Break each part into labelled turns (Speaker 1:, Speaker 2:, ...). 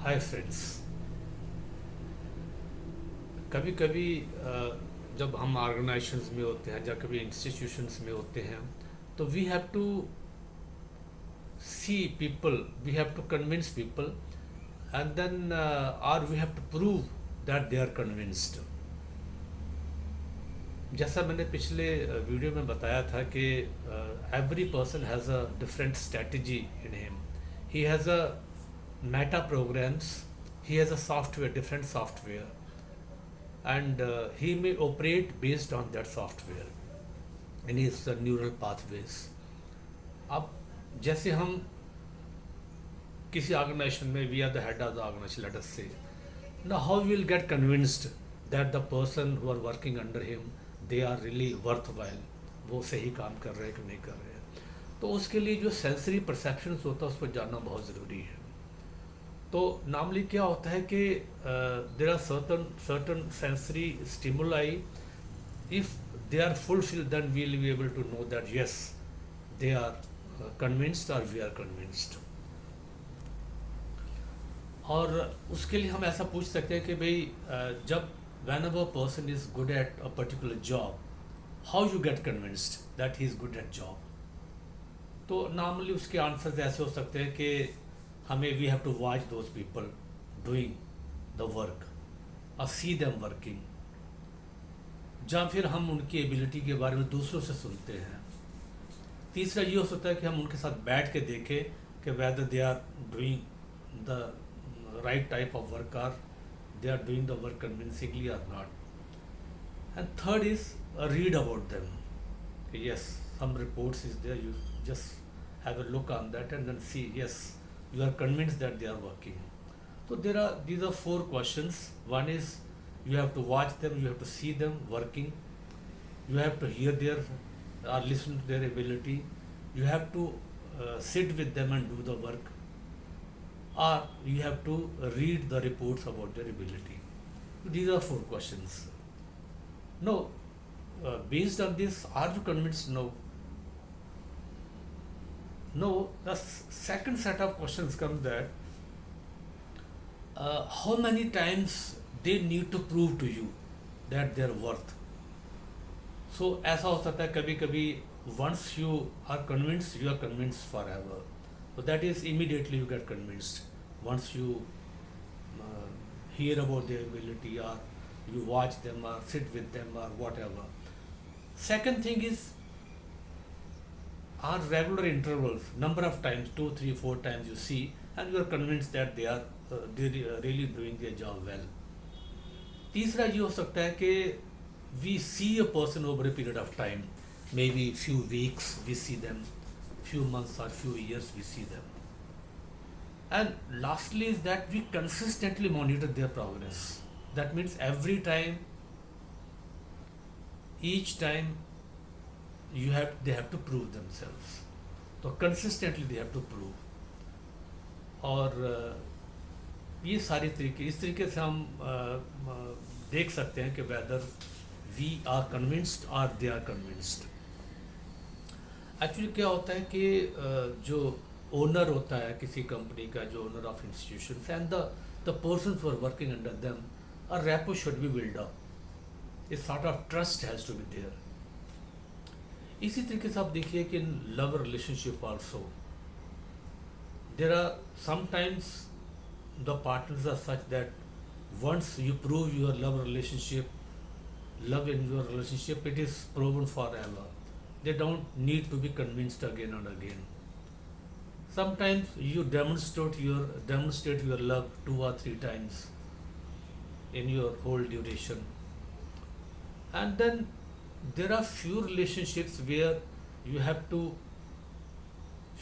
Speaker 1: Hi friends. कभी कभी जब हम ऑर्गेनाइजेशंस में होते हैं या कभी इंस्टीट्यूशंस में होते हैं तो we have to see people, we have to convince people and then और we have to prove that they are convinced. जैसा मैंने पिछले वीडियो में बताया था कि every person has a different strategy in him. He has a meta programs, he has a software, different software, and he may operate based on that software in his neural pathways. अब जैसे हम किसी organization में we are the head of the organization, let us say, now how we will get convinced that the person who are working under him they are really worthwhile, वो सही काम कर रहे हैं कि नहीं कर रहे हैं। तो उसके लिए जो सेंसरी परसेप्शंस होता है उसको जानना बहुत ज़रूरी है। तो नॉर्मली क्या होता है कि there are certain sensory stimuli, if they are fulfilled then we will be able to know that yes they are convinced और वी आर कन्विंस्ड। और उसके लिए हम ऐसा पूछ सकते हैं कि भाई जब whenever person is good at a particular job, how you get convinced that he is good at job. तो नॉर्मली उसके आंसर्स ऐसे हो सकते हैं कि हमें we have to watch those people doing the work और सी देम वर्किंग, या फिर हम उनकी एबिलिटी के बारे में दूसरों से सुनते हैं। तीसरा ये हो सकता है कि हम उनके साथ बैठ के देखें कि whether they are doing the right type of work और they are doing the work convincingly और not. And third is read about them, yes some reports is there, you just have a look on that and then see yes you are convinced that they are working. So these are four questions. One is you have to watch them, you have to see them working, you have to hear their or listen to their ability, you have to sit with them and do the work, or you have to read the reports about their ability. These are four questions. Now, based on this, are you convinced? No. No, the second set of questions comes that how many times they need to prove to you that they are worth. So ऐसा हो सकता है कभी कभी once you are convinced, you are convinced forever. So that is immediately you get convinced once you hear about their ability or you watch them or sit with them or whatever. Second thing is are regular intervals, number of times, 2, 3, 4 times you see and you are convinced that they are really doing their job well. तीसरा ये हो सकता है कि we see a person over a period of time, maybe few weeks we see them, few months or few years we see them. And lastly is that we consistently monitor their progress. That means every time, each time they have to prove themselves. तो consistently they have to prove. और ये सारी तरीके, इस तरीके से हम देख सकते हैं कि whether we are convinced or they are convinced. Actually क्या होता है कि जो ओनर होता है किसी कंपनी का, जो owner of institutions and the persons who are working under them, a rapport should be build up, a sort of trust has to be there. इसी तरीके से आप देखिए कि in love relationship also there are sometimes the partners are such that once you prove your love relationship, love in your relationship, it is proven forever. They don't need to be convinced again and again. Sometimes you demonstrate your love 2 or 3 times in your whole duration, and then there are few relationships where you have to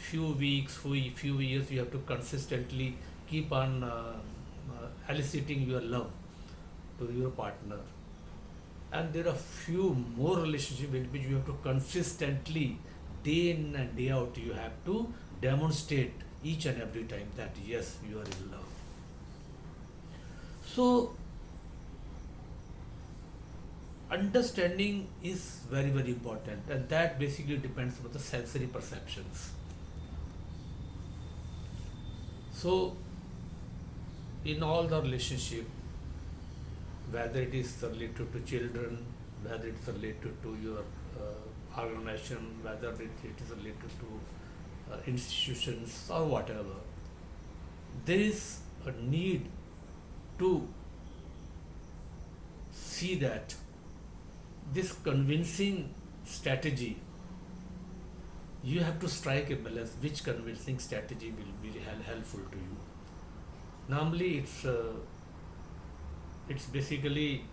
Speaker 1: few weeks, few years you have to consistently keep on eliciting your love to your partner. And there are few more relationships in which you have to consistently, day in and day out, you have to demonstrate each and every time that yes, you are in love. So understanding is very, very important, and that basically depends on the sensory perceptions. So in all the relationship, whether it is related to children, whether it's related to your organization, whether it is related to institutions or whatever, there is a need to see that this convincing strategy, you have to strike a balance which convincing strategy will be helpful to you. Normally it's basically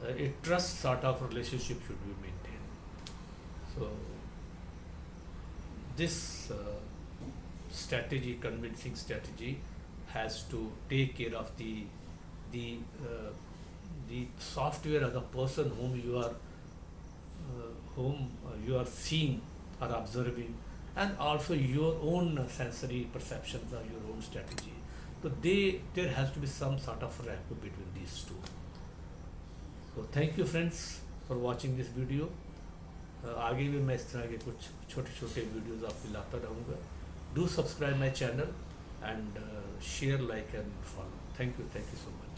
Speaker 1: a trust sort of relationship should be maintained. So this strategy, convincing strategy, has to take care of the software of the person whom you are seeing or observing, and also your own sensory perceptions or your own strategy. So there has to be some sort of rapport between these two. So thank you friends for watching this video. आगे भी मैं इस तरह के कुछ छोटे छोटे videos आपको लाता रहूँगा. Do subscribe my channel and share, like and follow. Thank you so much.